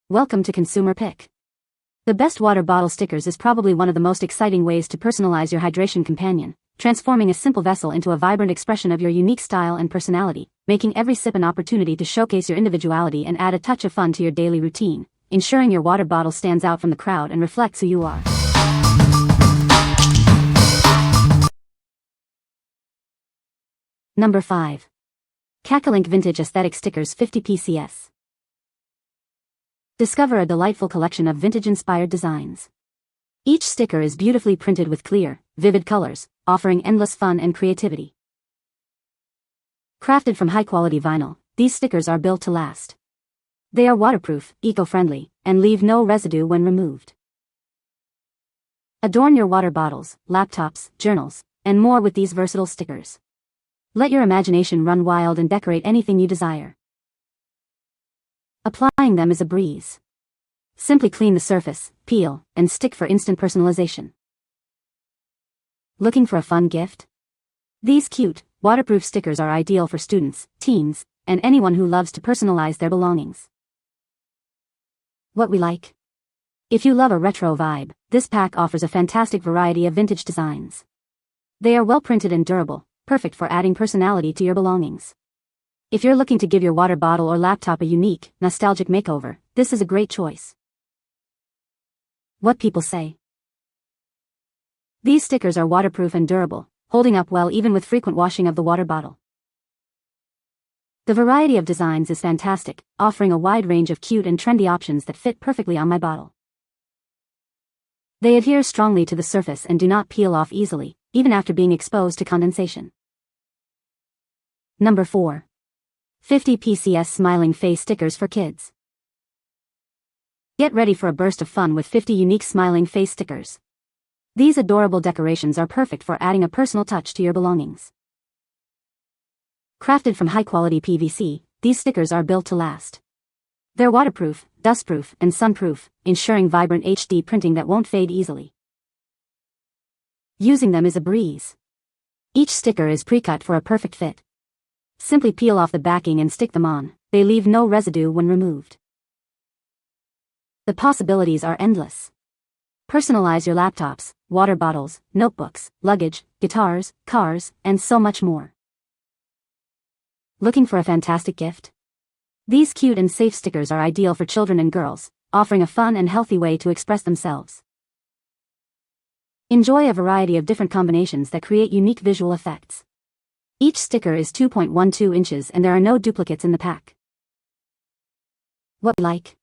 Welcome to Consumer Pick. The best water bottle stickers is probably one of the most exciting ways to personalize your hydration companion, transforming a simple vessel into a vibrant expression of your unique style and personality, making every sip an opportunity to showcase your individuality and add a touch of fun to your daily routine, ensuring your water bottle stands out from the crowd and reflects who you are. Number 5. CAKOLINK Vintage Aesthetic Stickers 50 PCS. Discover a delightful collection of vintage-inspired designs. Each sticker is beautifully printed with clear, vivid colors, offering endless fun and creativity. Crafted from high-quality vinyl, these stickers are built to last. They are waterproof, eco-friendly, and leave no residue when removed. Adorn your water bottles, laptops, journals, and more with these versatile stickers. Let your imagination run wild and decorate anything you desire. Applying them is a breeze. Simply clean the surface, peel, and stick for instant personalization. Looking for a fun gift? These cute, waterproof stickers are ideal for students, teens, and anyone who loves to personalize their belongings. What we like? If you love a retro vibe, this pack offers a fantastic variety of vintage designs. They are well printed and durable, perfect for adding personality to your belongings. If you're looking to give your water bottle or laptop a unique, nostalgic makeover, this is a great choice. What people say. These stickers are waterproof and durable, holding up well even with frequent washing of the water bottle. The variety of designs is fantastic, offering a wide range of cute and trendy options that fit perfectly on my bottle. They adhere strongly to the surface and do not peel off easily, even after being exposed to condensation. Number 4. 50 PCS Smiling Face Stickers for Kids. Get ready for a burst of fun with 50 unique smiling face stickers. These adorable decorations are perfect for adding a personal touch to your belongings. Crafted from high-quality PVC, these stickers are built to last. They're waterproof, dustproof, and sunproof, ensuring vibrant HD printing that won't fade easily. Using them is a breeze. Each sticker is pre-cut for a perfect fit. Simply peel off the backing and stick them on. They leave no residue when removed. The possibilities are endless. Personalize your laptops, water bottles, notebooks, luggage, guitars, cars, and so much more. Looking for a fantastic gift? These cute and safe stickers are ideal for children and girls, offering a fun and healthy way to express themselves. Enjoy a variety of different combinations that create unique visual effects. Each sticker is 2.12 inches and there are no duplicates in the pack. What we like?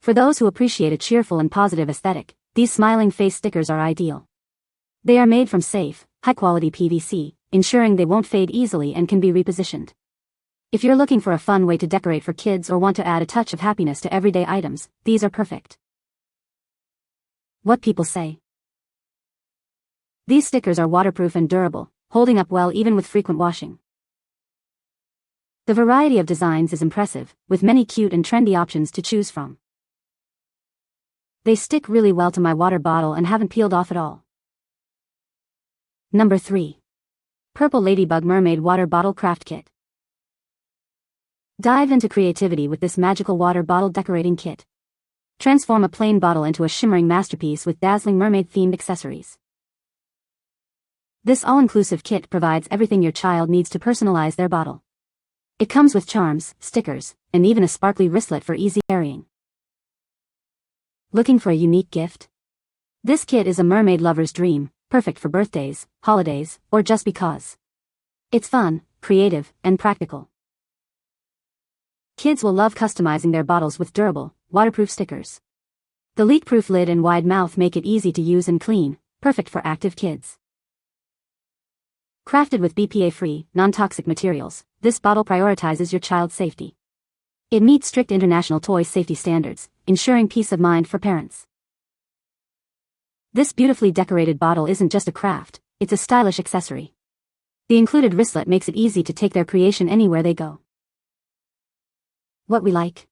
For those who appreciate a cheerful and positive aesthetic, these smiling face stickers are ideal. They are made from safe, high-quality PVC, ensuring they won't fade easily and can be repositioned. If you're looking for a fun way to decorate for kids or want to add a touch of happiness to everyday items, these are perfect. What people say. These stickers are waterproof and durable, holding up well even with frequent washing. The variety of designs is impressive, with many cute and trendy options to choose from. They stick really well to my water bottle and haven't peeled off at all. Number 3. Purple Ladybug Mermaid Water Bottle Craft Kit. Dive into creativity with this magical water bottle decorating kit. Transform a plain bottle into a shimmering masterpiece with dazzling mermaid-themed accessories. This all-inclusive kit provides everything your child needs to personalize their bottle. It comes with charms, stickers, and even a sparkly wristlet for easy carrying. Looking for a unique gift? This kit is a mermaid lover's dream, perfect for birthdays, holidays, or just because. It's fun, creative, and practical. Kids will love customizing their bottles with durable, waterproof stickers. The leak-proof lid and wide mouth make it easy to use and clean, perfect for active kids. Crafted with BPA-free, non-toxic materials, this bottle prioritizes your child's safety. It meets strict international toy safety standards, ensuring peace of mind for parents. This beautifully decorated bottle isn't just a craft, it's a stylish accessory. The included wristlet makes it easy to take their creation anywhere they go. What we like?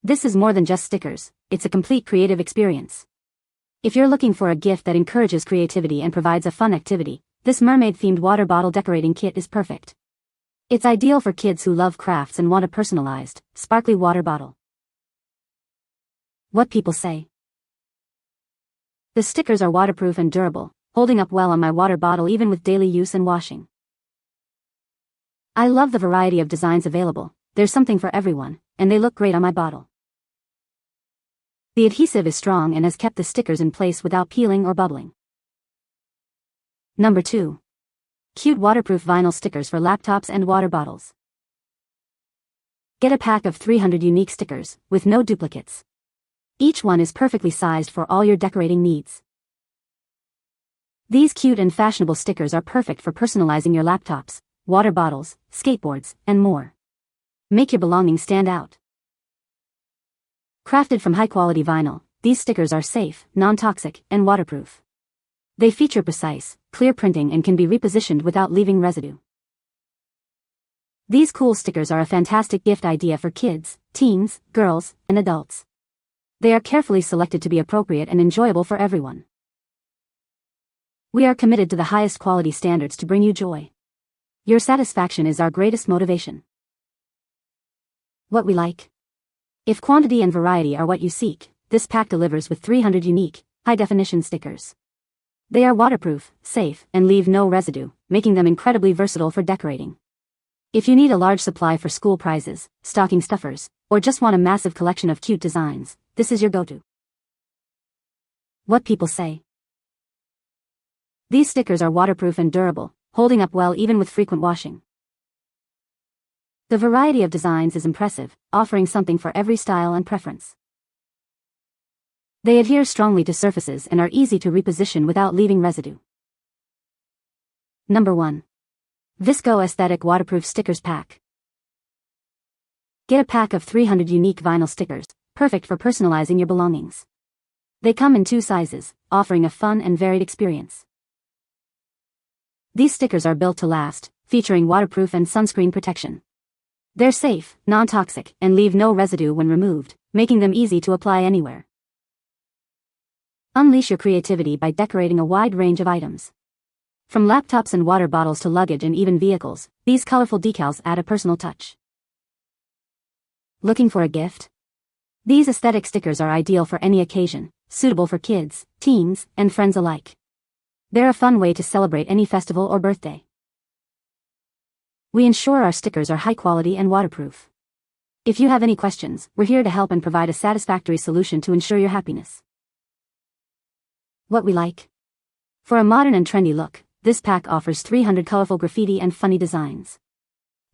This is more than just stickers, it's a complete creative experience. If you're looking for a gift that encourages creativity and provides a fun activity, this mermaid-themed water bottle decorating kit is perfect. It's ideal for kids who love crafts and want a personalized, sparkly water bottle. What people say. The stickers are waterproof and durable, holding up well on my water bottle even with daily use and washing. I love the variety of designs available, there's something for everyone, and they look great on my bottle. The adhesive is strong and has kept the stickers in place without peeling or bubbling. Number 2. Cute waterproof vinyl stickers for laptops and water bottles. Get a pack of 300 unique stickers, with no duplicates. Each one is perfectly sized for all your decorating needs. These cute and fashionable stickers are perfect for personalizing your laptops, water bottles, skateboards, and more. Make your belongings stand out. Crafted from high-quality vinyl, these stickers are safe, non-toxic, and waterproof. They feature precise, clear printing and can be repositioned without leaving residue. These cool stickers are a fantastic gift idea for kids, teens, girls, and adults. They are carefully selected to be appropriate and enjoyable for everyone. We are committed to the highest quality standards to bring you joy. Your satisfaction is our greatest motivation. What we like. If quantity and variety are what you seek, this pack delivers with 300 unique, high-definition stickers. They are waterproof, safe, and leave no residue, making them incredibly versatile for decorating. If you need a large supply for school prizes, stocking stuffers, or just want a massive collection of cute designs, this is your go-to. What people say. These stickers are waterproof and durable, holding up well even with frequent washing. The variety of designs is impressive, offering something for every style and preference. They adhere strongly to surfaces and are easy to reposition without leaving residue. Number 1. VSCO Aesthetic Waterproof Stickers Pack. Get a pack of 300 unique vinyl stickers, perfect for personalizing your belongings. They come in 2 sizes, offering a fun and varied experience. These stickers are built to last, featuring waterproof and sunscreen protection. They're safe, non-toxic, and leave no residue when removed, making them easy to apply anywhere. Unleash your creativity by decorating a wide range of items. From laptops and water bottles to luggage and even vehicles, these colorful decals add a personal touch. Looking for a gift? These aesthetic stickers are ideal for any occasion, suitable for kids, teens, and friends alike. They're a fun way to celebrate any festival or birthday. We ensure our stickers are high quality and waterproof. If you have any questions, we're here to help and provide a satisfactory solution to ensure your happiness. What we like. For a modern and trendy look, this pack offers 300 colorful graffiti and funny designs.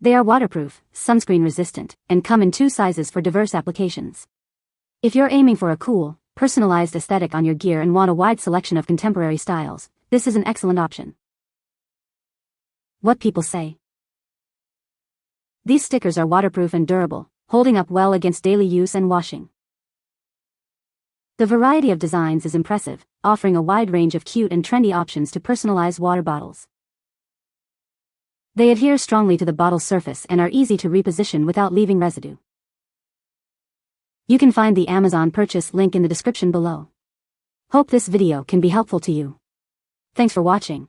They are waterproof, sunscreen resistant, and come in 2 sizes for diverse applications. If you're aiming for a cool, personalized aesthetic on your gear and want a wide selection of contemporary styles, this is an excellent option. What people say. These stickers are waterproof and durable, holding up well against daily use and washing. The variety of designs is impressive, offering a wide range of cute and trendy options to personalize water bottles. They adhere strongly to the bottle's surface and are easy to reposition without leaving residue. You can find the Amazon purchase link in the description below. Hope this video can be helpful to you. Thanks for watching.